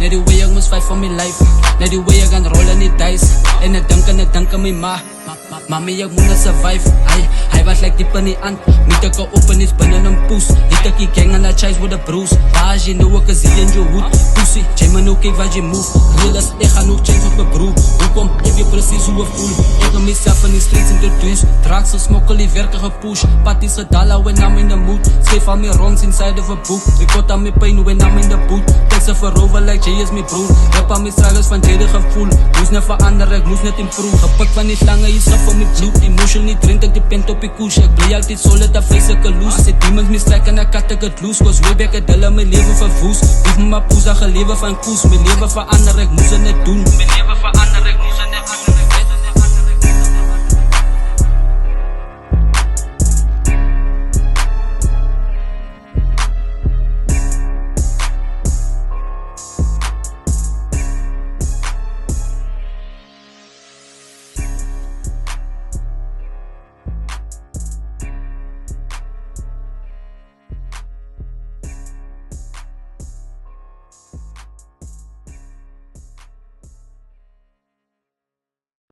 Net die way ek moes fight for my life, net die way ek gaan roll in die dice. En ek dink aan my ma, mami ek moet net survive. Hy was like diep in die hand, meet ek op en is binnen een poes. Het ek die gang en I chase with a bruise. Baas jy nou ek is hier in jou hoed. Pussy, jy my nou kyk wat jy move. Real as ek gaan ook change met my broer. Hoekom, ek weet precies hoe ek voel. Ek en myself in die streets introduce. Drugs of smokkel die werke gepush. Parties gedala when I'm in the mood. Schreef al my wrongs inside of a book. Record aan my pain when I'm in the boot. Tekst er verover like Jay is my broer. Rap aan my struggles van Jay die gevoel. Moes net verander, ek moes net improve. Gepik van die slange, hier sap van my bloed. Emotion nie drink, ek depend op die koes. Ek bly altyd solid, ek vrees ek loose. As die demons my strike en ek kat ek het loose. Cause way back het hulle my leven verwoes. Hoef my poes, ek gelewe van koes. My leven verander, ek moes het net doen. My leven verander.